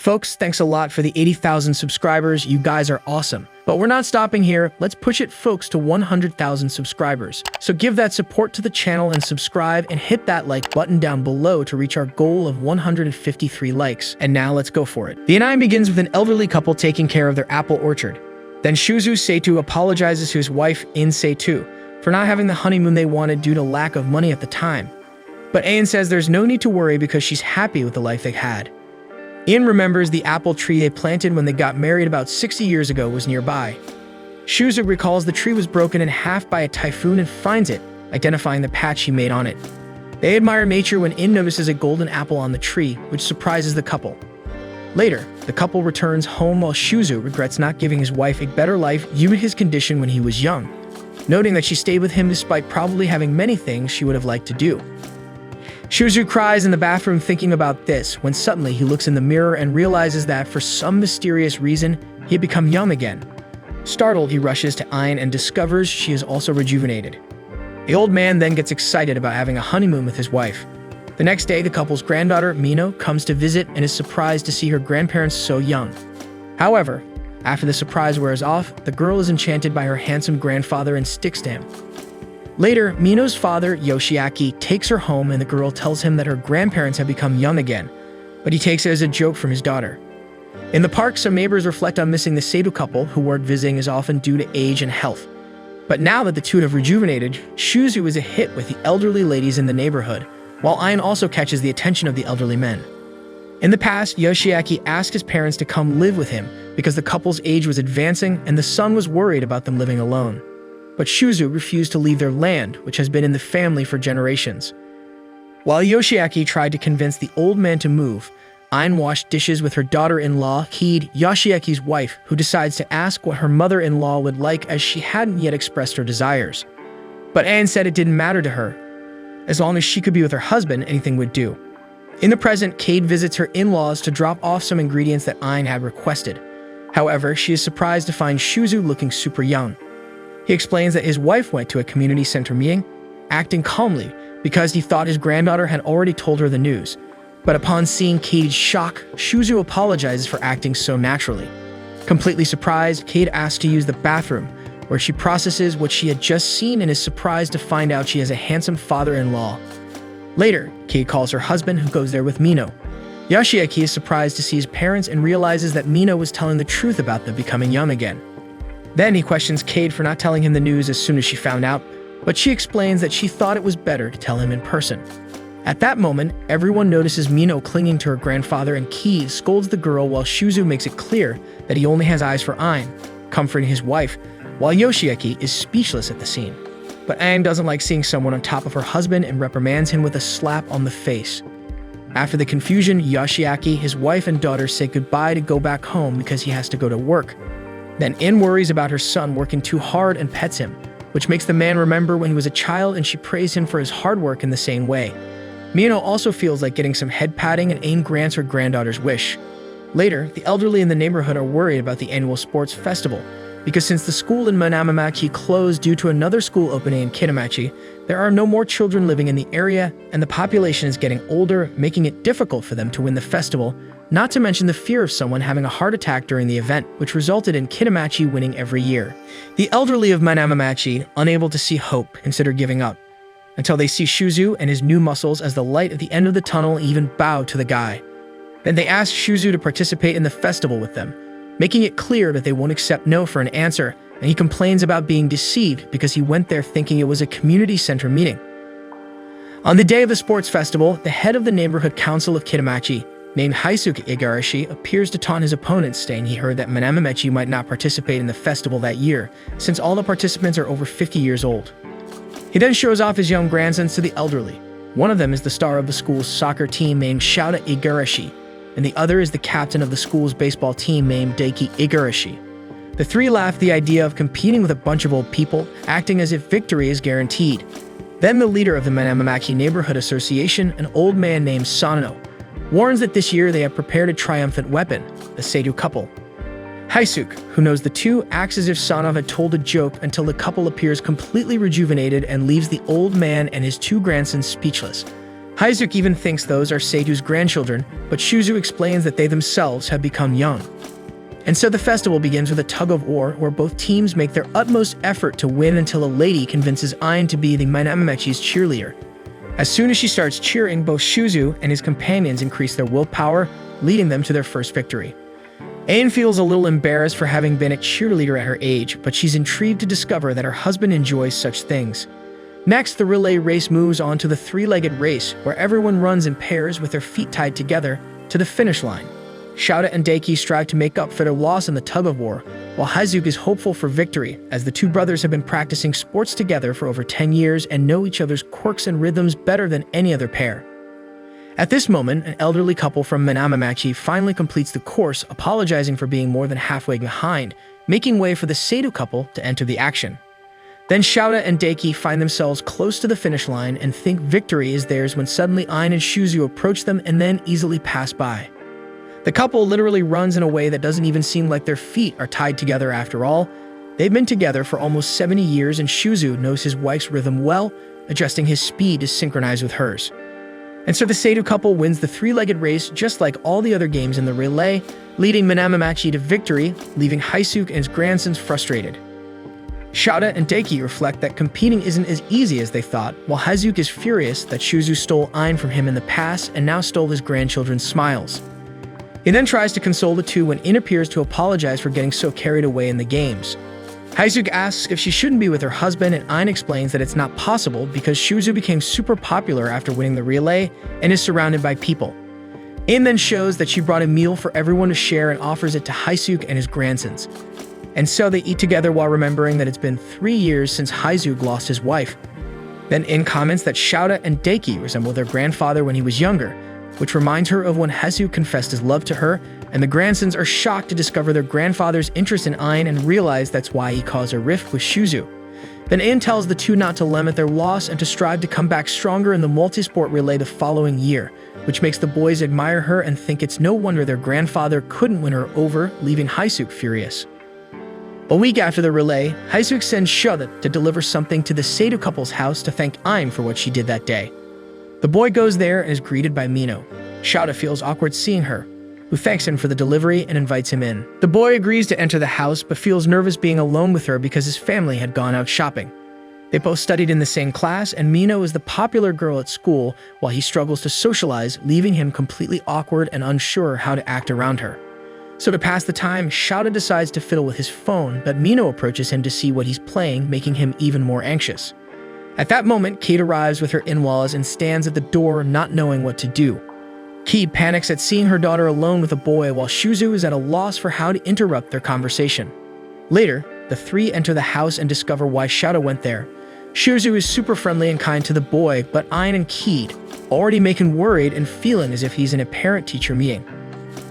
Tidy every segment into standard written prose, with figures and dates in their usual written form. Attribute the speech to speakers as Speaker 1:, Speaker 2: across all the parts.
Speaker 1: Folks, thanks a lot for the 80,000 subscribers. You guys are awesome. But we're not stopping here. Let's push it, folks, to 100,000 subscribers. So give that support to the channel and subscribe and hit that like button down below to reach our goal of 153 likes. And now let's go for it. The anime begins with an elderly couple taking care of their apple orchard. Then Shouzou Saitou apologizes to his wife, Ine Saitou, for not having the honeymoon they wanted due to lack of money at the time. But Ine says there's no need to worry because she's happy with the life they had. Ine remembers the apple tree they planted when they got married about 60 years ago was nearby. Shouzou recalls the tree was broken in half by a typhoon and finds it, identifying the patch he made on it. They admire nature when Ine notices a golden apple on the tree, which surprises the couple. Later, the couple returns home while Shouzou regrets not giving his wife a better life given his condition when he was young, noting that she stayed with him despite probably having many things she would have liked to do. Shouzou cries in the bathroom thinking about this when suddenly he looks in the mirror and realizes that for some mysterious reason, he had become young again. Startled, he rushes to Ine and discovers she is also rejuvenated. The old man then gets excited about having a honeymoon with his wife. The next day, the couple's granddaughter, Mino, comes to visit and is surprised to see her grandparents so young. However, after the surprise wears off, the girl is enchanted by her handsome grandfather and sticks to him. Later, Mino's father, Yoshiaki, takes her home and the girl tells him that her grandparents have become young again, but he takes it as a joke from his daughter. In the park, some neighbors reflect on missing the Saitou couple who weren't visiting as often due to age and health. But now that the two have rejuvenated, Shouzou is a hit with the elderly ladies in the neighborhood, while Ine also catches the attention of the elderly men. In the past, Yoshiaki asked his parents to come live with him because the couple's age was advancing and the son was worried about them living alone. But Shouzou refused to leave their land, which has been in the family for generations. While Yoshiaki tried to convince the old man to move, Ine washed dishes with her daughter-in-law, Kid, Yoshiaki's wife, who decides to ask what her mother-in-law would like as she hadn't yet expressed her desires. But Ine said it didn't matter to her. As long as she could be with her husband, anything would do. In the present, Kid visits her in-laws to drop off some ingredients that Ine had requested. However, she is surprised to find Shouzou looking super young. He explains that his wife went to a community center meeting, acting calmly because he thought his granddaughter had already told her the news. But upon seeing Kade's shock, Shouzou apologizes for acting so naturally. Completely surprised, Kade asks to use the bathroom, where she processes what she had just seen and is surprised to find out she has a handsome father-in-law. Later, Kade calls her husband, who goes there with Mino. Yoshiaki is surprised to see his parents and realizes that Mino was telling the truth about them becoming young again. Then he questions Kade for not telling him the news as soon as she found out, but she explains that she thought it was better to tell him in person. At that moment, everyone notices Mino clinging to her grandfather and Kade scolds the girl while Shouzou makes it clear that he only has eyes for Ine, comforting his wife, while Yoshiaki is speechless at the scene. But Ine doesn't like seeing someone on top of her husband and reprimands him with a slap on the face. After the confusion, Yoshiaki, his wife and daughter say goodbye to go back home because he has to go to work. Then Ine worries about her son working too hard and pets him, which makes the man remember when he was a child and she praised him for his hard work in the same way. Mino also feels like getting some head patting and Ine grants her granddaughter's wish. Later, the elderly in the neighborhood are worried about the annual sports festival, because since the school in Manamamachi closed due to another school opening in Kitamachi, there are no more children living in the area and the population is getting older, making it difficult for them to win the festival, not to mention the fear of someone having a heart attack during the event, which resulted in Kitamachi winning every year. The elderly of Manamamachi, unable to see hope, consider giving up, until they see Shouzou and his new muscles as the light at the end of the tunnel even bow to the guy. Then they ask Shouzou to participate in the festival with them, making it clear that they won't accept no for an answer, and he complains about being deceived because he went there thinking it was a community center meeting. On the day of the sports festival, the head of the neighborhood council of Kitamachi, named Haisuke Igarashi, appears to taunt his opponents, saying he heard that Manamamechi might not participate in the festival that year, since all the participants are over 50 years old. He then shows off his young grandsons to the elderly. One of them is the star of the school's soccer team named Shouta Igarashi, and the other is the captain of the school's baseball team named Daiki Igarashi. The three laugh at the idea of competing with a bunch of old people, acting as if victory is guaranteed. Then the leader of the Manamamaki Neighborhood Association, an old man named Sanano, warns that this year they have prepared a triumphant weapon, the Saitou couple. Haisuke, who knows the two, acts as if Sanano had told a joke until the couple appears completely rejuvenated and leaves the old man and his two grandsons speechless. Haizuki even thinks those are Saitou's grandchildren, but Shouzou explains that they themselves have become young. And so the festival begins with a tug-of-war where both teams make their utmost effort to win until a lady convinces Ine to be the Minamemechi's cheerleader. As soon as she starts cheering, both Shouzou and his companions increase their willpower, leading them to their first victory. Ine feels a little embarrassed for having been a cheerleader at her age, but she's intrigued to discover that her husband enjoys such things. Next, the relay race moves on to the three-legged race, where everyone runs in pairs with their feet tied together to the finish line. Shouzou and Daiki strive to make up for their loss in the tug-of-war, while Haizuki is hopeful for victory, as the two brothers have been practicing sports together for over 10 years and know each other's quirks and rhythms better than any other pair. At this moment, an elderly couple from Minamemechi finally completes the course, apologizing for being more than halfway behind, making way for the Saitou couple to enter the action. Then Shouzou and Daiki find themselves close to the finish line and think victory is theirs when suddenly Ine and Shouzou approach them and then easily pass by. The couple literally runs in a way that doesn't even seem like their feet are tied together after all. They've been together for almost 70 years and Shouzou knows his wife's rhythm well, adjusting his speed to synchronize with hers. And so the Saitou couple wins the three-legged race just like all the other games in the relay, leading Minamemechi to victory, leaving Haizuki and his grandsons frustrated. Shouzou and Daiki reflect that competing isn't as easy as they thought, while Haizuki is furious that Shouzou stole Ine from him in the past and now stole his grandchildren's smiles. He then tries to console the two when Ine appears to apologize for getting so carried away in the games. Haizuki asks if she shouldn't be with her husband, and Ine explains that it's not possible because Shouzou became super popular after winning the relay and is surrounded by people. Ine then shows that she brought a meal for everyone to share and offers it to Haizuki and his grandsons. And so they eat together while remembering that it's been 3 years since Haizuki lost his wife. Then Ine comments that Shouzou and Daiki resemble their grandfather when he was younger, which reminds her of when Haizuki confessed his love to her, and the grandsons are shocked to discover their grandfather's interest in Ine and realize that's why he caused a rift with Shouzou. Then Ine tells the two not to lament their loss and to strive to come back stronger in the multisport relay the following year, which makes the boys admire her and think it's no wonder their grandfather couldn't win her over, leaving Haizuki furious. A week after the relay, Haizuki sends Shouzou to deliver something to the Saitou couple's house to thank Ine for what she did that day. The boy goes there and is greeted by Mino. Shouzou feels awkward seeing her, who thanks him for the delivery and invites him in. The boy agrees to enter the house but feels nervous being alone with her because his family had gone out shopping. They both studied in the same class, and Mino is the popular girl at school while he struggles to socialize, leaving him completely awkward and unsure how to act around her. So to pass the time, Shouzou decides to fiddle with his phone, but Mino approaches him to see what he's playing, making him even more anxious. At that moment, Kate arrives with her in-laws and stands at the door not knowing what to do. Kate panics at seeing her daughter alone with a boy while Shouzou is at a loss for how to interrupt their conversation. Later, the three enter the house and discover why Shouzou went there. Shouzou is super friendly and kind to the boy, but Ine and Kate already make him worried and feeling as if he's in a parent-teacher meeting.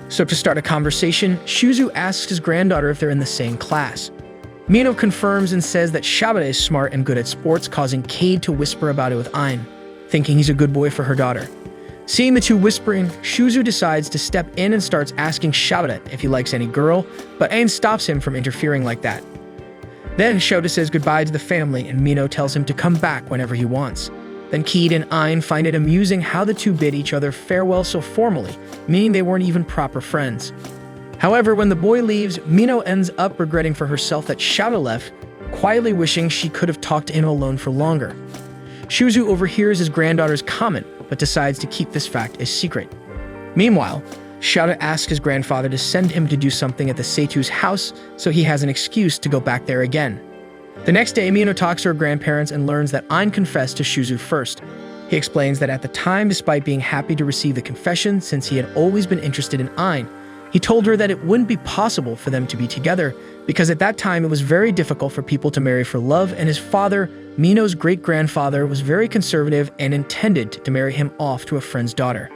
Speaker 1: So to start a conversation, Shouzou asks his granddaughter if they're in the same class. Mino confirms and says that Shouzou is smart and good at sports, causing Cade to whisper about it with Ine, thinking he's a good boy for her daughter. Seeing the two whispering, Shouzou decides to step in and starts asking Shouzou if he likes any girl, but Ine stops him from interfering like that. Then Shouzou says goodbye to the family and Mino tells him to come back whenever he wants. Then Kid and Ine find it amusing how the two bid each other farewell so formally, meaning they weren't even proper friends. However, when the boy leaves, Mino ends up regretting for herself that Shouzou left, quietly wishing she could have talked to him alone for longer. Shouzou overhears his granddaughter's comment, but decides to keep this fact a secret. Meanwhile, Shouzou asks his grandfather to send him to do something at the Saitou's house, so he has an excuse to go back there again. The next day, Mino talks to her grandparents and learns that Ine confessed to Shouzou first. He explains that at the time, despite being happy to receive the confession since he had always been interested in Ine, he told her that it wouldn't be possible for them to be together because at that time it was very difficult for people to marry for love, and his father, Mino's great-grandfather, was very conservative and intended to marry him off to a friend's daughter.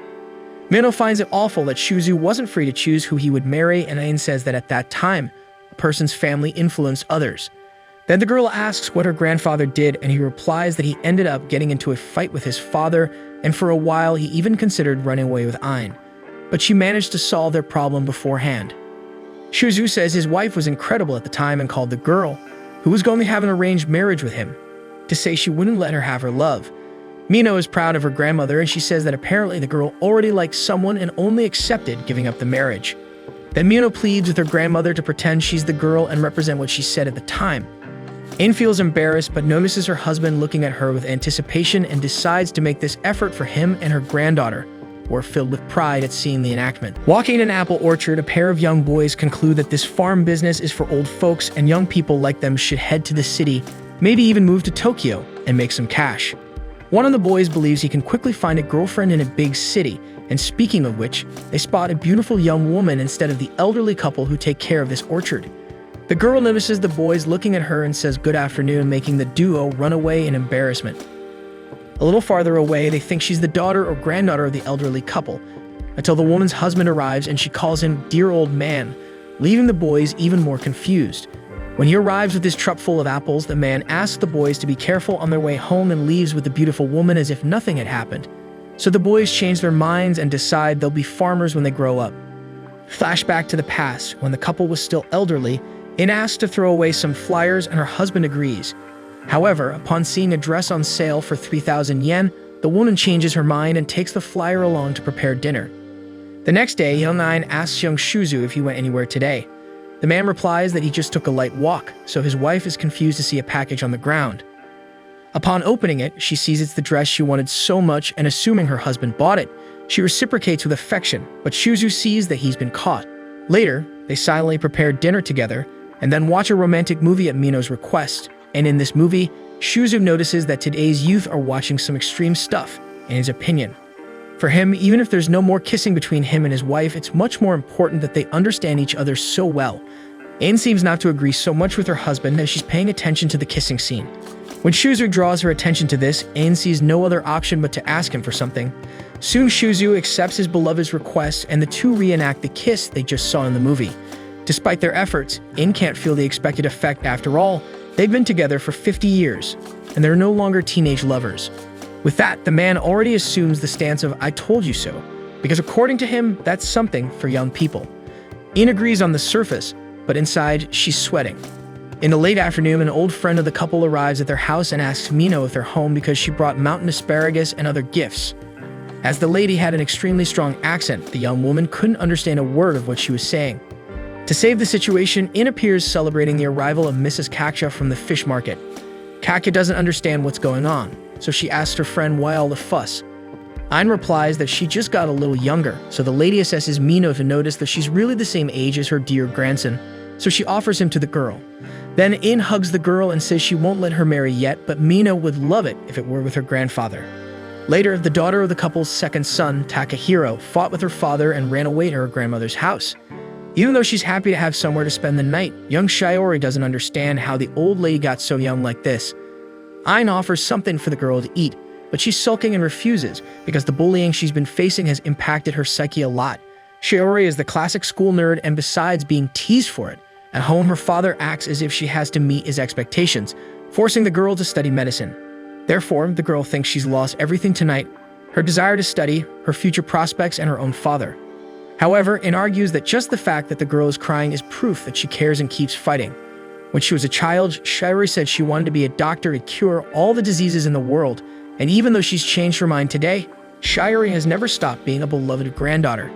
Speaker 1: Mino finds it awful that Shouzou wasn't free to choose who he would marry, and Ine says that at that time, a person's family influenced others. Then the girl asks what her grandfather did, and he replies that he ended up getting into a fight with his father, and for a while he even considered running away with Ine. But she managed to solve their problem beforehand. Shouzou says his wife was incredible at the time and called the girl, who was going to have an arranged marriage with him, to say she wouldn't let her have her love. Mino is proud of her grandmother, and she says that apparently the girl already liked someone and only accepted giving up the marriage. Then Mino pleads with her grandmother to pretend she's the girl and represent what she said at the time. Ine feels embarrassed but notices her husband looking at her with anticipation and decides to make this effort for him and her granddaughter, who are filled with pride at seeing the enactment. Walking in an apple orchard, a pair of young boys conclude that this farm business is for old folks and young people like them should head to the city, maybe even move to Tokyo and make some cash. One of the boys believes he can quickly find a girlfriend in a big city, and speaking of which, they spot a beautiful young woman instead of the elderly couple who take care of this orchard. The girl notices the boys looking at her and says good afternoon, making the duo run away in embarrassment. A little farther away, they think she's the daughter or granddaughter of the elderly couple, until the woman's husband arrives and she calls him dear old man, leaving the boys even more confused. When he arrives with his truck full of apples, the man asks the boys to be careful on their way home and leaves with the beautiful woman as if nothing had happened. So the boys change their minds and decide they'll be farmers when they grow up. Flashback to the past, when the couple was still elderly, Ine asks to throw away some flyers and her husband agrees. However, upon seeing a dress on sale for 3,000 yen, the woman changes her mind and takes the flyer along to prepare dinner. The next day, young Ine asks young Shouzou if he went anywhere today. The man replies that he just took a light walk, so his wife is confused to see a package on the ground. Upon opening it, she sees it's the dress she wanted so much, and assuming her husband bought it, she reciprocates with affection, but Shouzou sees that he's been caught. Later, they silently prepare dinner together, and then watch a romantic movie at Mino's request. And in this movie, Shouzou notices that today's youth are watching some extreme stuff, in his opinion. For him, even if there's no more kissing between him and his wife, it's much more important that they understand each other so well. Ine seems not to agree so much with her husband as she's paying attention to the kissing scene. When Shouzou draws her attention to this, Ine sees no other option but to ask him for something. Soon Shouzou accepts his beloved's request and the two reenact the kiss they just saw in the movie. Despite their efforts, Ine can't feel the expected effect after all. They've been together for 50 years, and they're no longer teenage lovers. With that, the man already assumes the stance of "I told you so," because according to him, that's something for young people. Ine agrees on the surface, but inside, she's sweating. In the late afternoon, an old friend of the couple arrives at their house and asks Mino if they're home because she brought mountain asparagus and other gifts. As the lady had an extremely strong accent, the young woman couldn't understand a word of what she was saying. To save the situation, Ine appears celebrating the arrival of Mrs. Kakya from the fish market. Kakya doesn't understand what's going on, so she asks her friend why all the fuss. Ine replies that she just got a little younger, so the lady assesses Mino to notice that she's really the same age as her dear grandson, so she offers him to the girl. Then Ine hugs the girl and says she won't let her marry yet, but Mino would love it if it were with her grandfather. Later, the daughter of the couple's second son, Takahiro, fought with her father and ran away to her grandmother's house. Even though she's happy to have somewhere to spend the night, young Shiori doesn't understand how the old lady got so young like this. Ine offers something for the girl to eat, but she's sulking and refuses because the bullying she's been facing has impacted her psyche a lot. Shiori is the classic school nerd, and besides being teased for it, at home her father acts as if she has to meet his expectations, forcing the girl to study medicine. Therefore, the girl thinks she's lost everything tonight: her desire to study, her future prospects, and her own father. However, Ine argues that just the fact that the girl is crying is proof that she cares and keeps fighting. When she was a child, Shiori said she wanted to be a doctor to cure all the diseases in the world, and even though she's changed her mind today, Shiori has never stopped being a beloved granddaughter.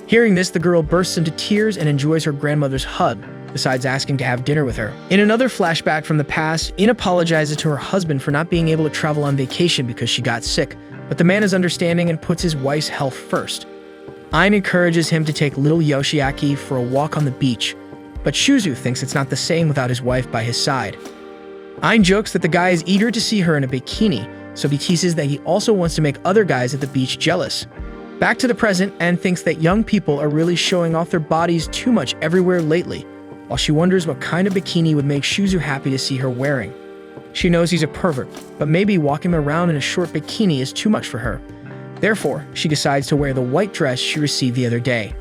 Speaker 1: Hearing this, the girl bursts into tears and enjoys her grandmother's hug, besides asking to have dinner with her. In another flashback from the past, Ine apologizes to her husband for not being able to travel on vacation because she got sick, but the man is understanding and puts his wife's health first. Ine encourages him to take little Yoshiaki for a walk on the beach, but Shouzou thinks it's not the same without his wife by his side. Ine jokes that the guy is eager to see her in a bikini, so he teases that he also wants to make other guys at the beach jealous. Back to the present, Ine thinks that young people are really showing off their bodies too much everywhere lately, while she wonders what kind of bikini would make Shouzou happy to see her wearing. She knows he's a pervert, but maybe walking around in a short bikini is too much for her. Therefore, she decides to wear the white dress she received the other day.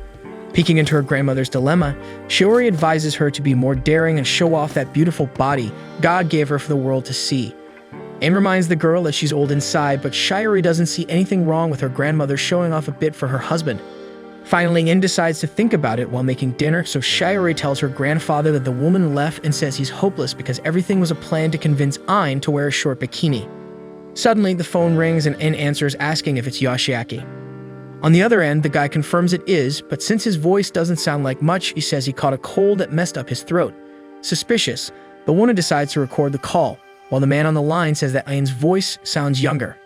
Speaker 1: Peeking into her grandmother's dilemma, Shiori advises her to be more daring and show off that beautiful body God gave her for the world to see. Ine reminds the girl that she's old inside, but Shiori doesn't see anything wrong with her grandmother showing off a bit for her husband. Finally, Ine decides to think about it while making dinner, so Shiori tells her grandfather that the woman left and says he's hopeless because everything was a plan to convince Ine to wear a short bikini. Suddenly, the phone rings and Ine answers asking if it's Yoshiaki. On the other end, the guy confirms it is, but since his voice doesn't sound like much, he says he caught a cold that messed up his throat. Suspicious, the woman decides to record the call, while the man on the line says that Ine's voice sounds younger.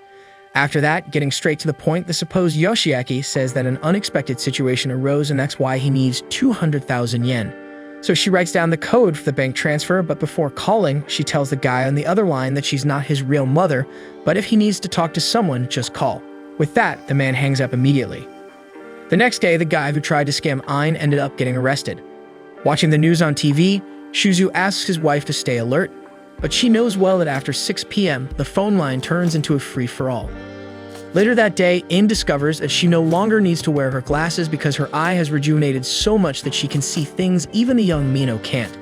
Speaker 1: After that, getting straight to the point, the supposed Yoshiaki says that an unexpected situation arose and that's why he needs 200,000 yen. So she writes down the code for the bank transfer, but before calling, she tells the guy on the other line that she's not his real mother, but if he needs to talk to someone, just call. With that, the man hangs up immediately. The next day, the guy who tried to scam Ine ended up getting arrested. Watching the news on TV, Shouzou asks his wife to stay alert, but she knows well that after 6 p.m., the phone line turns into a free-for-all. Later that day, Ine discovers that she no longer needs to wear her glasses because her eye has rejuvenated so much that she can see things even the young Mino can't.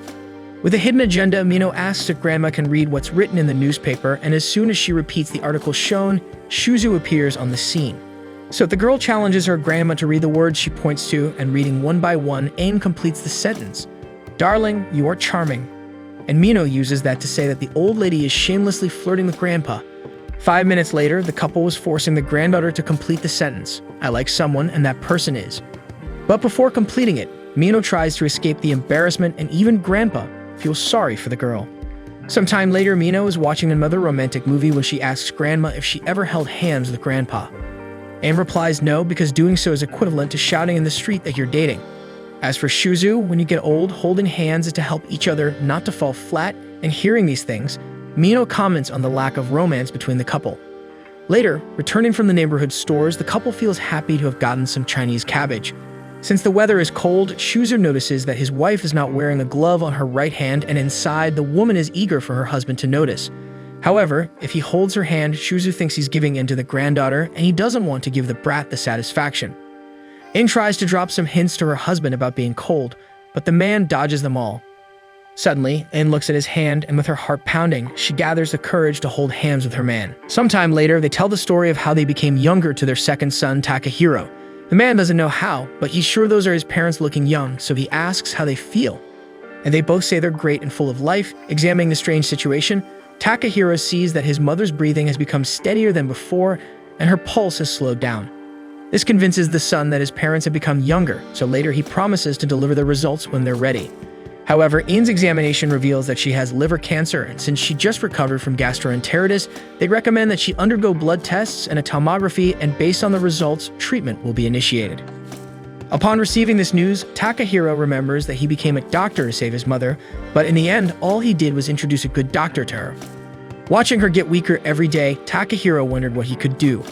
Speaker 1: With a hidden agenda, Mino asks if Grandma can read what's written in the newspaper, and as soon as she repeats the article shown, Shouzou appears on the scene. So the girl challenges her grandma to read the words she points to, and reading one by one, Ine completes the sentence. "Darling, you are charming." And Mino uses that to say that the old lady is shamelessly flirting with Grandpa. 5 minutes later, the couple was forcing the granddaughter to complete the sentence. "I like someone, and that person is." But before completing it, Mino tries to escape the embarrassment, and even Grandpa feels sorry for the girl. Sometime later, Mino is watching another romantic movie when she asks Grandma if she ever held hands with Grandpa. Ine replies no, because doing so is equivalent to shouting in the street that you're dating. As for Shouzou, when you get old, holding hands is to help each other not to fall flat, and hearing these things, Mino comments on the lack of romance between the couple. Later, returning from the neighborhood stores, the couple feels happy to have gotten some Chinese cabbage. Since the weather is cold, Shouzou notices that his wife is not wearing a glove on her right hand, and inside, the woman is eager for her husband to notice. However, if he holds her hand, Shouzou thinks he's giving in to the granddaughter, and he doesn't want to give the brat the satisfaction. Ine tries to drop some hints to her husband about being cold, but the man dodges them all. Suddenly, Ine looks at his hand, and with her heart pounding, she gathers the courage to hold hands with her man. Sometime later, they tell the story of how they became younger to their second son, Takahiro. The man doesn't know how, but he's sure those are his parents looking young, so he asks how they feel. And they both say they're great and full of life. Examining the strange situation, Takahiro sees that his mother's breathing has become steadier than before, and her pulse has slowed down. This convinces the son that his parents have become younger, so later he promises to deliver the results when they're ready. However, Ine's examination reveals that she has liver cancer, and since she just recovered from gastroenteritis, they recommend that she undergo blood tests and a tomography, and based on the results, treatment will be initiated. Upon receiving this news, Takahiro remembers that he became a doctor to save his mother, but in the end, all he did was introduce a good doctor to her. Watching her get weaker every day, Takahiro wondered what he could do.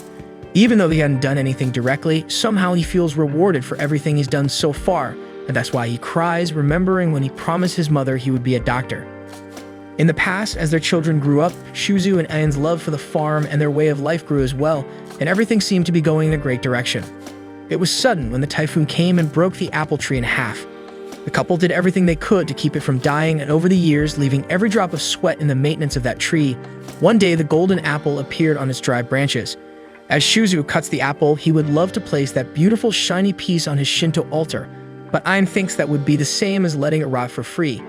Speaker 1: Even though he hadn't done anything directly, somehow he feels rewarded for everything he's done so far, and that's why he cries, remembering when he promised his mother he would be a doctor. In the past, as their children grew up, Shouzou and Ine's love for the farm and their way of life grew as well, and everything seemed to be going in a great direction. It was sudden when the typhoon came and broke the apple tree in half. The couple did everything they could to keep it from dying, and over the years, leaving every drop of sweat in the maintenance of that tree, one day the golden apple appeared on its dry branches. As Shouzou cuts the apple, he would love to place that beautiful shiny piece on his Shinto altar, but Ine thinks that would be the same as letting it rot for free.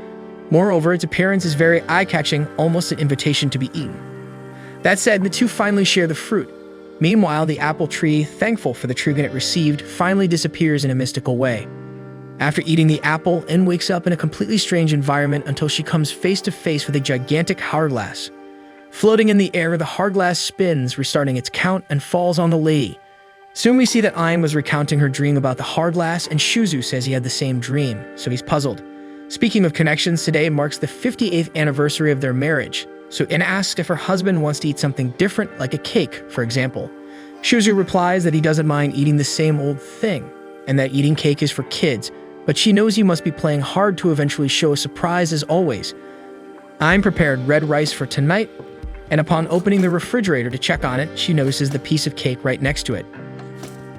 Speaker 1: Moreover, its appearance is very eye-catching, almost an invitation to be eaten. That said, the two finally share the fruit. Meanwhile, the apple tree, thankful for the treatment it received, finally disappears in a mystical way. After eating the apple, Ine wakes up in a completely strange environment until she comes face to face with a gigantic hourglass. Floating in the air, the hourglass spins, restarting its count, and falls on the lady. Soon we see that Ine was recounting her dream about the hourglass, and Shouzou says he had the same dream, so he's puzzled. Speaking of connections, today marks the 58th anniversary of their marriage, so Ine asks if her husband wants to eat something different, like a cake, for example. Shouzou replies that he doesn't mind eating the same old thing, and that eating cake is for kids, but she knows he must be playing hard to eventually show a surprise as always. Ine prepared red rice for tonight, and upon opening the refrigerator to check on it, she notices the piece of cake right next to it.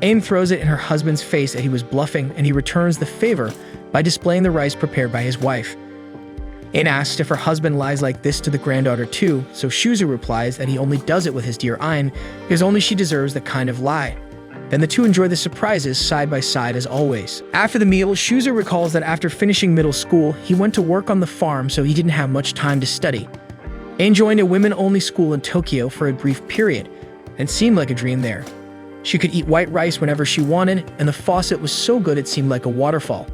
Speaker 1: Ine throws it in her husband's face that he was bluffing, and he returns the favor by displaying the rice prepared by his wife. Ine asks if her husband lies like this to the granddaughter too, so Shouzou replies that he only does it with his dear Ine because only she deserves that kind of lie. Then the two enjoy the surprises side by side as always. After the meal, Shouzou recalls that after finishing middle school, he went to work on the farm, so he didn't have much time to study. Ine joined a women-only school in Tokyo for a brief period, and it seemed like a dream there. She could eat white rice whenever she wanted, and the faucet was so good it seemed like a waterfall.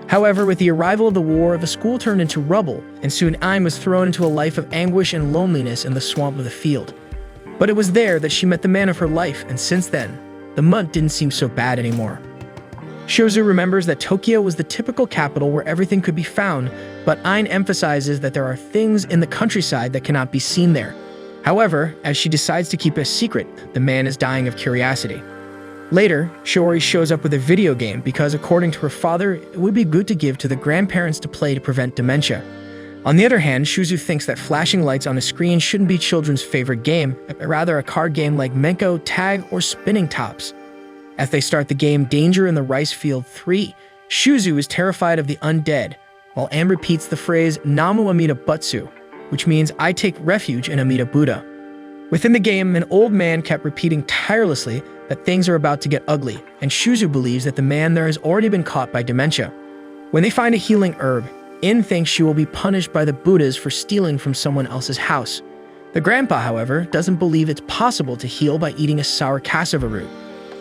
Speaker 1: However, with the arrival of the war, the school turned into rubble, and soon Ine was thrown into a life of anguish and loneliness in the swamp of the field. But it was there that she met the man of her life, and since then, the mud didn't seem so bad anymore. Shouzou remembers that Tokyo was the typical capital where everything could be found, but Ine emphasizes that there are things in the countryside that cannot be seen there. However, as she decides to keep it a secret, the man is dying of curiosity. Later, Shiori shows up with a video game because, according to her father, it would be good to give to the grandparents to play to prevent dementia. On the other hand, Shouzou thinks that flashing lights on a screen shouldn't be children's favorite game, but rather a card game like Menko, Tag, or Spinning Tops. As they start the game Danger in the Rice Field 3, Shouzou is terrified of the undead, while Ine repeats the phrase Namu Amida Butsu, which means I take refuge in Amida Buddha. Within the game, an old man kept repeating tirelessly that things are about to get ugly, and Shouzou believes that the man there has already been caught by dementia. When they find a healing herb, Ine thinks she will be punished by the Buddhas for stealing from someone else's house. The grandpa, however, doesn't believe it's possible to heal by eating a sour cassava root.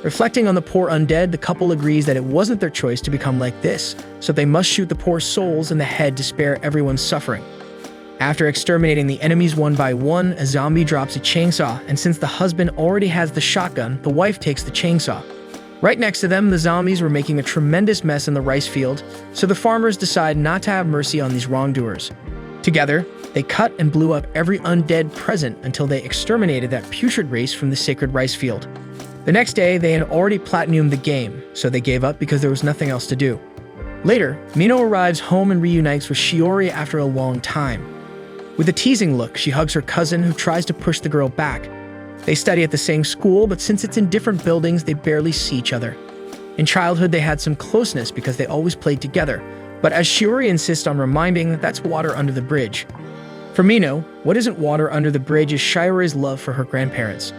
Speaker 1: Reflecting on the poor undead, the couple agrees that it wasn't their choice to become like this, so they must shoot the poor souls in the head to spare everyone's suffering. After exterminating the enemies one by one, a zombie drops a chainsaw, and since the husband already has the shotgun, the wife takes the chainsaw. Right next to them, the zombies were making a tremendous mess in the rice field, so the farmers decide not to have mercy on these wrongdoers. Together, they cut and blew up every undead present until they exterminated that putrid race from the sacred rice field. The next day, they had already platinumed the game, so they gave up because there was nothing else to do. Later, Mino arrives home and reunites with Shiori after a long time. With a teasing look, she hugs her cousin, who tries to push the girl back. They study at the same school, but since it's in different buildings, they barely see each other. In childhood, they had some closeness because they always played together, but as Shiori insists on reminding, that's water under the bridge. For Mino, what isn't water under the bridge is Shiori's love for her grandparents.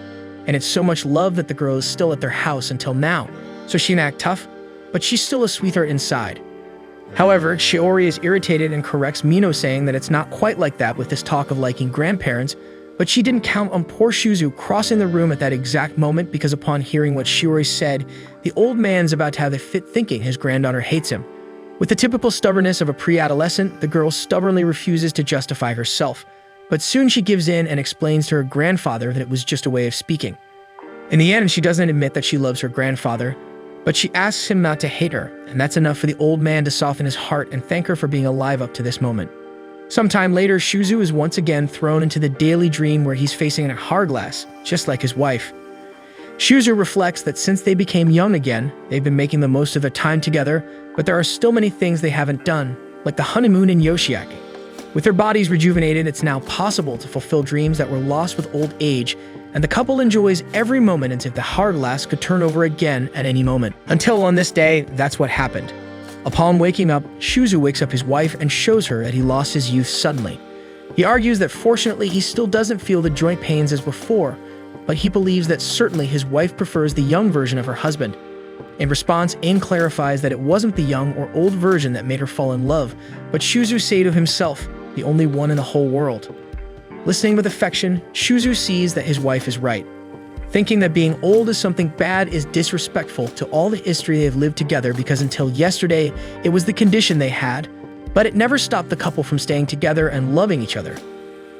Speaker 1: And it's so much love that the girl is still at their house until now, so she can act tough, but she's still a sweetheart inside. However, Shiori is irritated and corrects Mino, saying that it's not quite like that with this talk of liking grandparents, but she didn't count on poor Shouzou crossing the room at that exact moment because upon hearing what Shiori said, the old man's about to have the fit thinking his granddaughter hates him. With the typical stubbornness of a pre-adolescent, the girl stubbornly refuses to justify herself, but soon she gives in and explains to her grandfather that it was just a way of speaking. In the end, she doesn't admit that she loves her grandfather, but she asks him not to hate her, and that's enough for the old man to soften his heart and thank her for being alive up to this moment. Sometime later, Shouzou is once again thrown into the daily dream where he's facing a hourglass, just like his wife. Shouzou reflects that since they became young again, they've been making the most of their time together, but there are still many things they haven't done, like the honeymoon in Yoshiaki. With their bodies rejuvenated, it's now possible to fulfill dreams that were lost with old age, and the couple enjoys every moment as if the hourglass could turn over again at any moment. Until on this day, that's what happened. Upon waking up, Shouzou wakes up his wife and shows her that he lost his youth suddenly. He argues that fortunately he still doesn't feel the joint pains as before, but he believes that certainly his wife prefers the young version of her husband. In response, Ine clarifies that it wasn't the young or old version that made her fall in love, but Shouzou Saitou himself, the only one in the whole world. Listening with affection, Shouzou sees that his wife is right. Thinking that being old is something bad is disrespectful to all the history they have lived together because until yesterday, it was the condition they had, but it never stopped the couple from staying together and loving each other.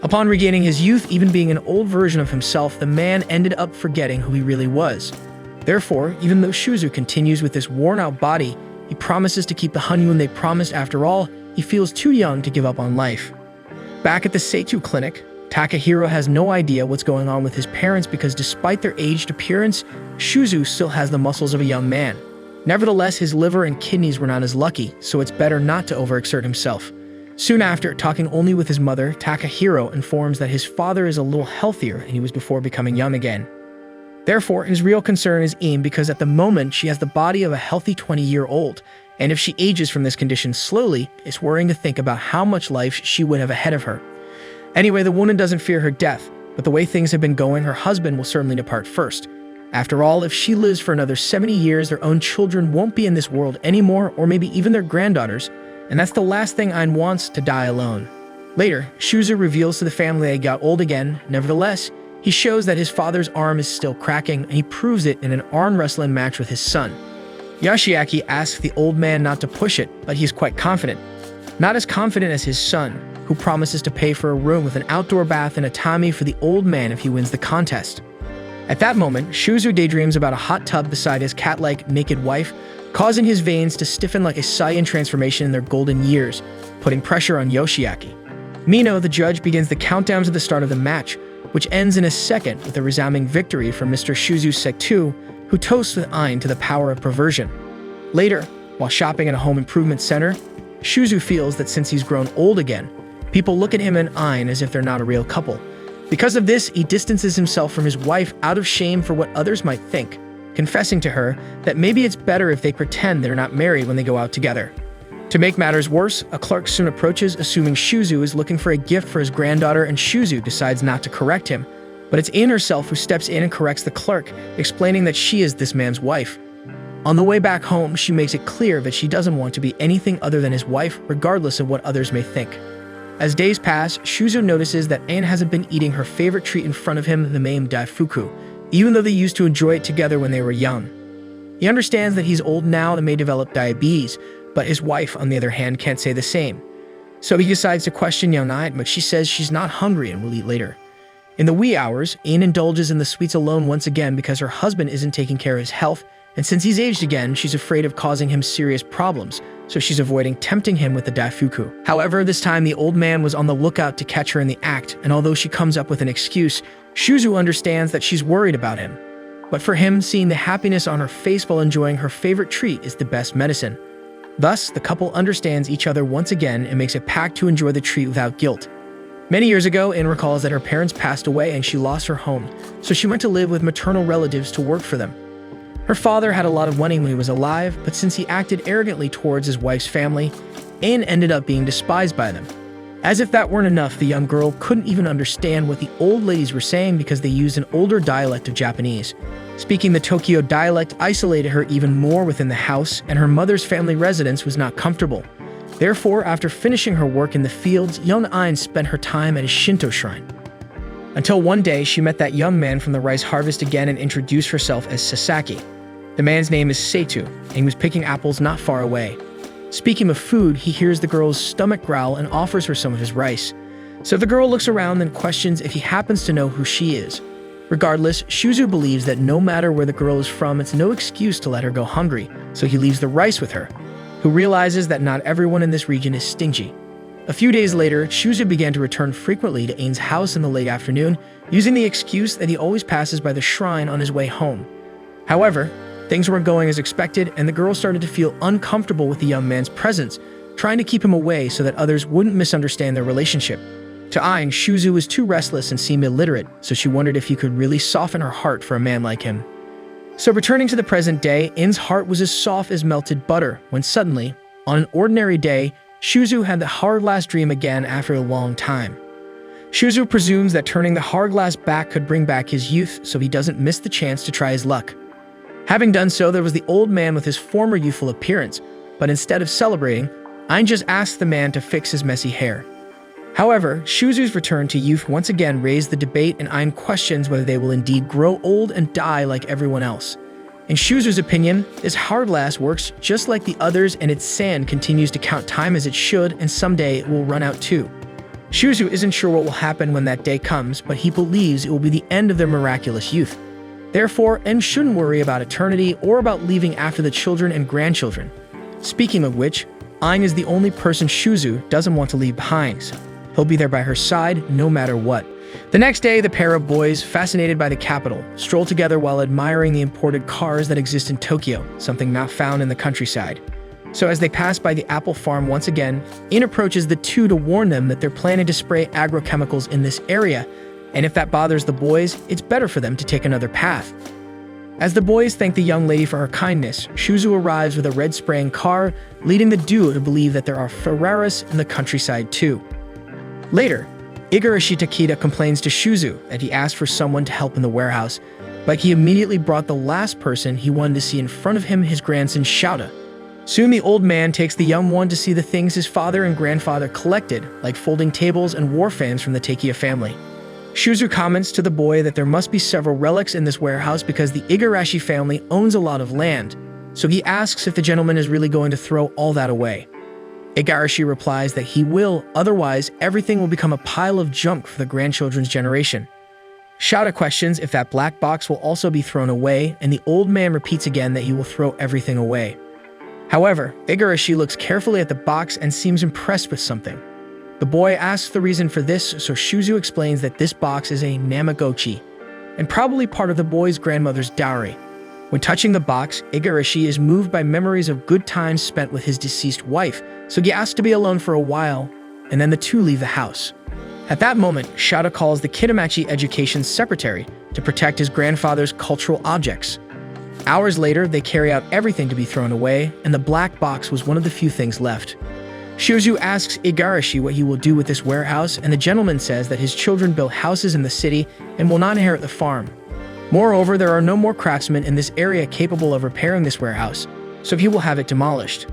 Speaker 1: Upon regaining his youth, even being an old version of himself, the man ended up forgetting who he really was. Therefore, even though Shouzou continues with this worn-out body, he promises to keep the honeymoon they promised. After all, he feels too young to give up on life. Back at the Saitou clinic, Takahiro has no idea what's going on with his parents because despite their aged appearance, Shouzou still has the muscles of a young man. Nevertheless, his liver and kidneys were not as lucky, so it's better not to overexert himself. Soon after, talking only with his mother, Takahiro informs that his father is a little healthier than he was before becoming young again. Therefore, his real concern is Ine because at the moment she has the body of a healthy 20-year-old, and if she ages from this condition slowly, it's worrying to think about how much life she would have ahead of her. Anyway, the woman doesn't fear her death, but the way things have been going, her husband will certainly depart first. After all, if she lives for another 70 years, their own children won't be in this world anymore, or maybe even their granddaughters, and that's the last thing Ine wants, to die alone. Later, Shouzou reveals to the family that he got old again. Nevertheless, he shows that his father's arm is still cracking, and he proves it in an arm wrestling match with his son. Yoshiaki asks the old man not to push it, but he is quite confident. Not as confident as his son, who promises to pay for a room with an outdoor bath and a tatami for the old man if he wins the contest. At that moment, Shouzou daydreams about a hot tub beside his cat-like naked wife, causing his veins to stiffen like a Saiyan transformation in their golden years, putting pressure on Yoshiaki. Mino, the judge, begins the countdown to the start of the match, which ends in a second with a resounding victory for Mr. Shouzou Saitou, who toasts with Ine to the power of perversion. Later, while shopping at a home improvement center, Shouzou feels that since he's grown old again, people look at him and Ine as if they're not a real couple. Because of this, he distances himself from his wife out of shame for what others might think, confessing to her that maybe it's better if they pretend they're not married when they go out together. To make matters worse, a clerk soon approaches, assuming Shouzou is looking for a gift for his granddaughter, and Shouzou decides not to correct him. But it's Ine herself who steps in and corrects the clerk, explaining that she is this man's wife. On the way back home, she makes it clear that she doesn't want to be anything other than his wife, regardless of what others may think. As days pass, Shouzou notices that Ine hasn't been eating her favorite treat in front of him, the name daifuku, even though they used to enjoy it together when they were young. He understands that he's old now and may develop diabetes, but his wife, on the other hand, can't say the same. So he decides to question young Ine, but she says she's not hungry and will eat later. In the wee hours, Ine indulges in the sweets alone once again because her husband isn't taking care of his health, and since he's aged again, she's afraid of causing him serious problems, so she's avoiding tempting him with the daifuku. However, this time the old man was on the lookout to catch her in the act, and although she comes up with an excuse, Shouzou understands that she's worried about him. But for him, seeing the happiness on her face while enjoying her favorite treat is the best medicine. Thus, the couple understands each other once again and makes a pact to enjoy the treat without guilt. Many years ago, Ine recalls that her parents passed away and she lost her home, so she went to live with maternal relatives to work for them. Her father had a lot of money when he was alive, but since he acted arrogantly towards his wife's family, Ine ended up being despised by them. As if that weren't enough, the young girl couldn't even understand what the old ladies were saying because they used an older dialect of Japanese. Speaking the Tokyo dialect isolated her even more within the house, and her mother's family residence was not comfortable. Therefore, after finishing her work in the fields, young Ine spent her time at a Shinto shrine. Until one day, she met that young man from the rice harvest again and introduced herself as Sasaki. The man's name is Saitou, and he was picking apples not far away. Speaking of food, he hears the girl's stomach growl and offers her some of his rice. So the girl looks around and questions if he happens to know who she is. Regardless, Shouzou believes that no matter where the girl is from, it's no excuse to let her go hungry, so he leaves the rice with her, who realizes that not everyone in this region is stingy. A few days later, Shouzou began to return frequently to Ine's house in the late afternoon, using the excuse that he always passes by the shrine on his way home. However, things weren't going as expected, and the girl started to feel uncomfortable with the young man's presence, trying to keep him away so that others wouldn't misunderstand their relationship. To Ine, Shouzou was too restless and seemed illiterate, so she wondered if he could really soften her heart for a man like him. So returning to the present day, Ine's heart was as soft as melted butter, when suddenly, on an ordinary day, Shouzou had the hourglass dream again after a long time. Shouzou presumes that turning the hourglass back could bring back his youth, so he doesn't miss the chance to try his luck. Having done so, there was the old man with his former youthful appearance, but instead of celebrating, Ine just asked the man to fix his messy hair. However, Shouzou's return to youth once again raised the debate, and Ine questions whether they will indeed grow old and die like everyone else. In Shouzou's opinion, this hourglass works just like the others, and its sand continues to count time as it should, and someday it will run out too. Shouzou isn't sure what will happen when that day comes, but he believes it will be the end of their miraculous youth. Therefore, Ine shouldn't worry about eternity or about leaving after the children and grandchildren. Speaking of which, Ine is the only person Shouzou doesn't want to leave behind, so he'll be there by her side no matter what. The next day, the pair of boys, fascinated by the capital, stroll together while admiring the imported cars that exist in Tokyo, something not found in the countryside. So as they pass by the apple farm once again, Ine approaches the two to warn them that they're planning to spray agrochemicals in this area, and if that bothers the boys, it's better for them to take another path. As the boys thank the young lady for her kindness, Shouzou arrives with a red spraying car, leading the duo to believe that there are Ferraris in the countryside too. Later, Igarashi Takeda complains to Shouzou that he asked for someone to help in the warehouse, but he immediately brought the last person he wanted to see in front of him, his grandson Shouta. Soon the old man takes the young one to see the things his father and grandfather collected, like folding tables and war fans from the Takia family. Shouzou comments to the boy that there must be several relics in this warehouse because the Igarashi family owns a lot of land, so he asks if the gentleman is really going to throw all that away. Igarashi replies that he will, otherwise everything will become a pile of junk for the grandchildren's generation. Shouta questions if that black box will also be thrown away, and the old man repeats again that he will throw everything away. However, Igarashi looks carefully at the box and seems impressed with something. The boy asks the reason for this, so Shouzou explains that this box is a namagochi, and probably part of the boy's grandmother's dowry. When touching the box, Igarashi is moved by memories of good times spent with his deceased wife, so he asks to be alone for a while, and then the two leave the house. At that moment, Shouta calls the Kitamachi Education Secretary to protect his grandfather's cultural objects. Hours later, they carry out everything to be thrown away, and the black box was one of the few things left. Shouzou asks Igarashi what he will do with this warehouse, and the gentleman says that his children built houses in the city and will not inherit the farm. Moreover, there are no more craftsmen in this area capable of repairing this warehouse, so he will have it demolished.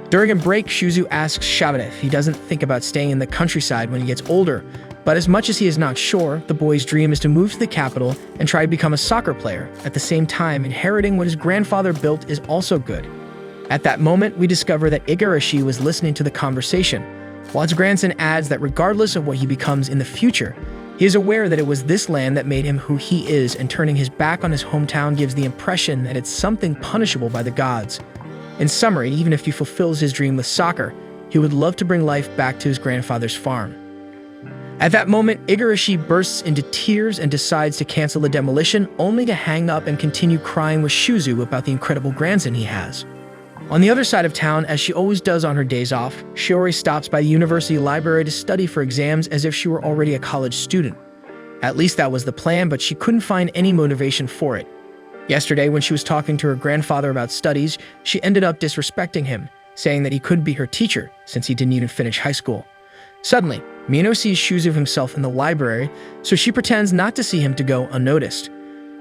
Speaker 1: During a break, Shouzou asks Shouta if he doesn't think about staying in the countryside when he gets older, but as much as he is not sure, the boy's dream is to move to the capital and try to become a soccer player. At the same time, inheriting what his grandfather built is also good. At that moment, we discover that Igarashi was listening to the conversation, while his grandson adds that regardless of what he becomes in the future, he is aware that it was this land that made him who he is, and turning his back on his hometown gives the impression that it's something punishable by the gods. In summary, even if he fulfills his dream with soccer, he would love to bring life back to his grandfather's farm. At that moment, Igarashi bursts into tears and decides to cancel the demolition, only to hang up and continue crying with Shouzou about the incredible grandson he has. On the other side of town, as she always does on her days off, Shiori stops by the university library to study for exams as if she were already a college student. At least that was the plan, but she couldn't find any motivation for it. Yesterday, when she was talking to her grandfather about studies, she ended up disrespecting him, saying that he couldn't be her teacher since he didn't even finish high school. Suddenly, Mino sees Shouzou himself in the library, so she pretends not to see him to go unnoticed.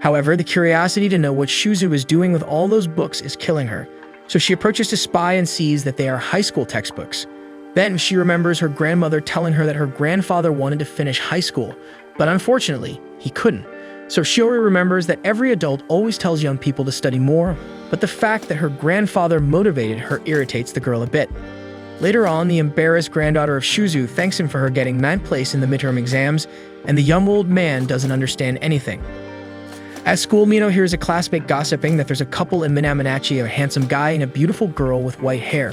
Speaker 1: However, the curiosity to know what Shouzou is doing with all those books is killing her, so she approaches to spy and sees that they are high school textbooks. Then she remembers her grandmother telling her that her grandfather wanted to finish high school, but unfortunately, he couldn't. So Shiori remembers that every adult always tells young people to study more, but the fact that her grandfather motivated her irritates the girl a bit. Later on, the embarrassed granddaughter of Shouzou thanks him for her getting 9th place in the midterm exams, and the young old man doesn't understand anything. At school, Mino hears a classmate gossiping that there's a couple in Minamimachi, a handsome guy and a beautiful girl with white hair.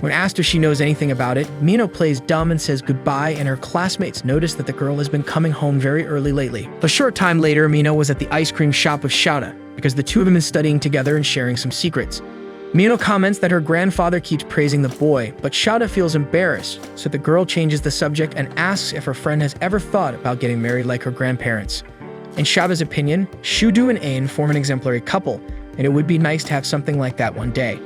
Speaker 1: When asked if she knows anything about it, Mino plays dumb and says goodbye, and her classmates notice that the girl has been coming home very early lately. A short time later, Mino was at the ice cream shop with Shouta, because the two of them been studying together and sharing some secrets. Mino comments that her grandfather keeps praising the boy, but Shouta feels embarrassed, so the girl changes the subject and asks if her friend has ever thought about getting married like her grandparents. In Shouta's opinion, Shouzou and Ine form an exemplary couple, and it would be nice to have something like that one day.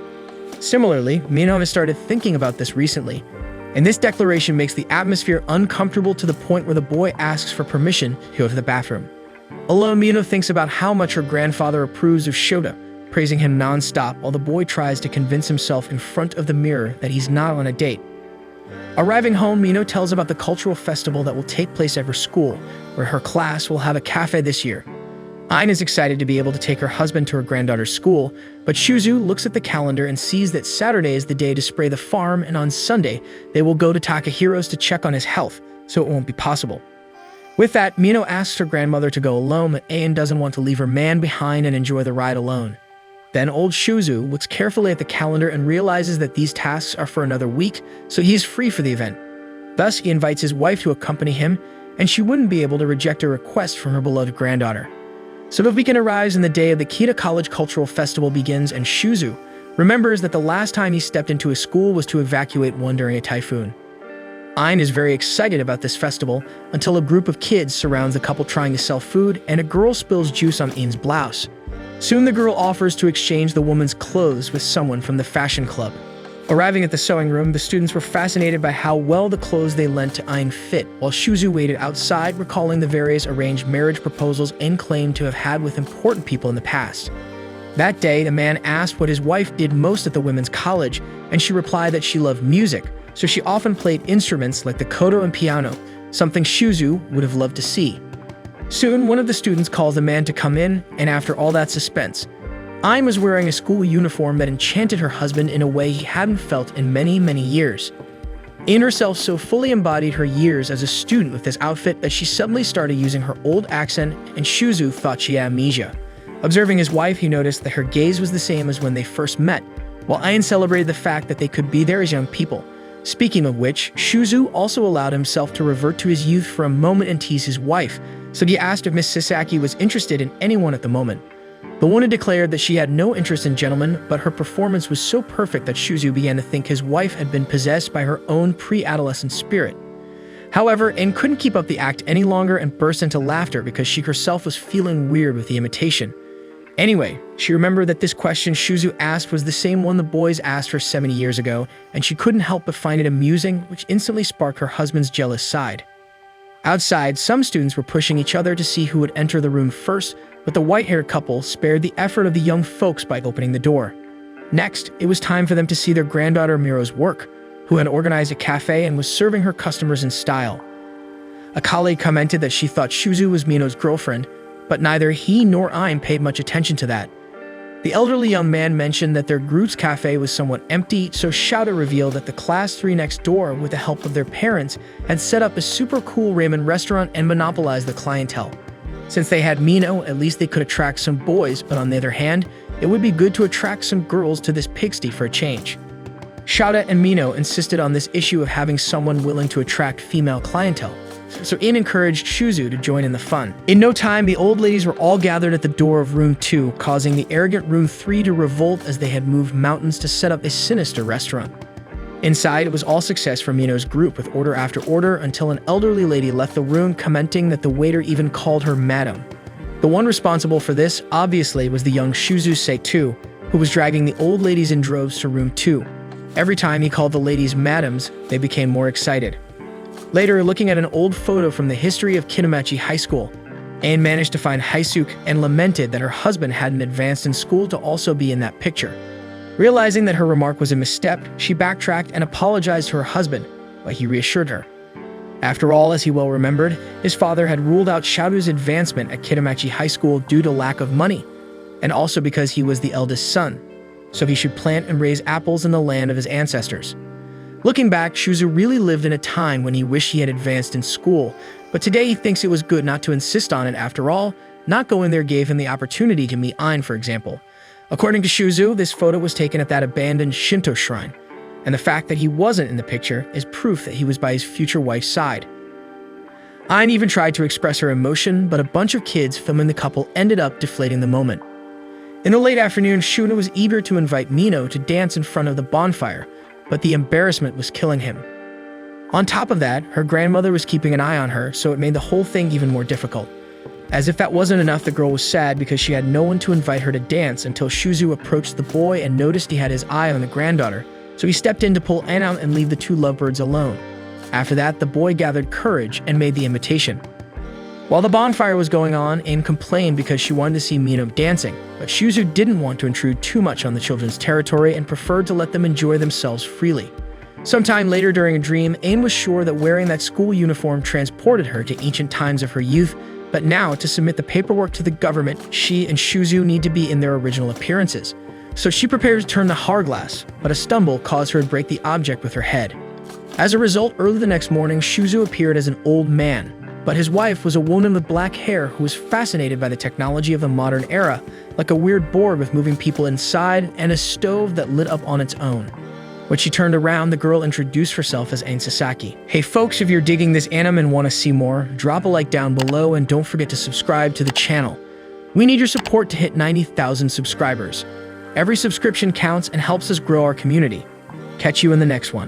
Speaker 1: Similarly, Mino has started thinking about this recently, and this declaration makes the atmosphere uncomfortable to the point where the boy asks for permission to go to the bathroom. Alone, Mino thinks about how much her grandfather approves of Shouta, praising him non-stop while the boy tries to convince himself in front of the mirror that he's not on a date. Arriving home, Mino tells about the cultural festival that will take place at her school, where her class will have a cafe this year. Ine is excited to be able to take her husband to her granddaughter's school, but Shouzou looks at the calendar and sees that Saturday is the day to spray the farm, and on Sunday, they will go to Takahiro's to check on his health, so it won't be possible. With that, Mino asks her grandmother to go alone, but Ine doesn't want to leave her man behind and enjoy the ride alone. Then old Shouzou looks carefully at the calendar and realizes that these tasks are for another week, so he is free for the event. Thus, he invites his wife to accompany him, and she wouldn't be able to reject a request from her beloved granddaughter. So the weekend arrives and the day of the Kita College Cultural Festival begins, and Shouzou remembers that the last time he stepped into a school was to evacuate one during a typhoon. Ine is very excited about this festival until a group of kids surrounds the couple trying to sell food, and a girl spills juice on Ine's blouse. Soon the girl offers to exchange the woman's clothes with someone from the fashion club. Arriving at the sewing room, the students were fascinated by how well the clothes they lent to Ine fit, while Shouzou waited outside, recalling the various arranged marriage proposals Ine claimed to have had with important people in the past. That day, the man asked what his wife did most at the women's college, and she replied that she loved music, so she often played instruments like the koto and piano, something Shouzou would have loved to see. Soon, one of the students calls the man to come in, and after all that suspense, Ine was wearing a school uniform that enchanted her husband in a way he hadn't felt in many, many years. Ine herself so fully embodied her years as a student with this outfit that she suddenly started using her old accent, and Shouzou thought she had amnesia. Observing his wife, he noticed that her gaze was the same as when they first met, while Ine celebrated the fact that they could be there as young people. Speaking of which, Shouzou also allowed himself to revert to his youth for a moment and tease his wife, so he asked if Miss Sasaki was interested in anyone at the moment. The woman declared that she had no interest in gentlemen, but her performance was so perfect that Shouzou began to think his wife had been possessed by her own pre-adolescent spirit. However, Ine couldn't keep up the act any longer and burst into laughter because she herself was feeling weird with the imitation. Anyway, she remembered that this question Shouzou asked was the same one the boys asked her 70 years ago, and she couldn't help but find it amusing, which instantly sparked her husband's jealous side. Outside, some students were pushing each other to see who would enter the room first, but the white-haired couple spared the effort of the young folks by opening the door. Next, it was time for them to see their granddaughter Miro's work, who had organized a cafe and was serving her customers in style. A colleague commented that she thought Shouzou was Mino's girlfriend, but neither he nor Ine paid much attention to that. The elderly young man mentioned that their group's cafe was somewhat empty, so Shouzou revealed that the class 3 next door, with the help of their parents, had set up a super cool ramen restaurant and monopolized the clientele. Since they had Mino, at least they could attract some boys, but on the other hand, it would be good to attract some girls to this pigsty for a change. Shouzou and Mino insisted on this issue of having someone willing to attract female clientele, so Ine encouraged Shouzou to join in the fun. In no time, the old ladies were all gathered at the door of room 2, causing the arrogant room 3 to revolt as they had moved mountains to set up a sinister restaurant. Inside, it was all success for Mino's group with order after order until an elderly lady left the room, commenting that the waiter even called her madam. The one responsible for this, obviously, was the young Shouzou Saitou, who was dragging the old ladies in droves to room 2. Every time he called the ladies madams, they became more excited. Later, looking at an old photo from the history of Kinamachi High School, Ine managed to find Haisuke and lamented that her husband hadn't advanced in school to also be in that picture. Realizing that her remark was a misstep, she backtracked and apologized to her husband, but he reassured her. After all, as he well remembered, his father had ruled out Shouzou's advancement at Kinamachi High School due to lack of money, and also because he was the eldest son, so he should plant and raise apples in the land of his ancestors. Looking back, Shouzou really lived in a time when he wished he had advanced in school, but today he thinks it was good not to insist on it. After all, not going there gave him the opportunity to meet Ine, for example. According to Shouzou, this photo was taken at that abandoned Shinto shrine, and the fact that he wasn't in the picture is proof that he was by his future wife's side. Ine even tried to express her emotion, but a bunch of kids filming the couple ended up deflating the moment. In the late afternoon, Shouzou was eager to invite Mino to dance in front of the bonfire, but the embarrassment was killing him. On top of that, her grandmother was keeping an eye on her, so it made the whole thing even more difficult. As if that wasn't enough, the girl was sad because she had no one to invite her to dance until Shouzou approached the boy and noticed he had his eye on the granddaughter, so he stepped in to pull Ine out and leave the two lovebirds alone. After that, the boy gathered courage and made the invitation. While the bonfire was going on, Ine complained because she wanted to see Mino dancing, but Shouzou didn't want to intrude too much on the children's territory and preferred to let them enjoy themselves freely. Sometime later during a dream, Ine was sure that wearing that school uniform transported her to ancient times of her youth, but now, to submit the paperwork to the government, she and Shouzou need to be in their original appearances. So she prepared to turn the hourglass, but a stumble caused her to break the object with her head. As a result, early the next morning, Shouzou appeared as an old man, but his wife was a woman with black hair who was fascinated by the technology of the modern era, like a weird board with moving people inside and a stove that lit up on its own. When she turned around, the girl introduced herself as Ine Sasaki. Hey folks, if you're digging this anime and want to see more, drop a like down below and don't forget to subscribe to the channel. We need your support to hit 90,000 subscribers. Every subscription counts and helps us grow our community. Catch you in the next one.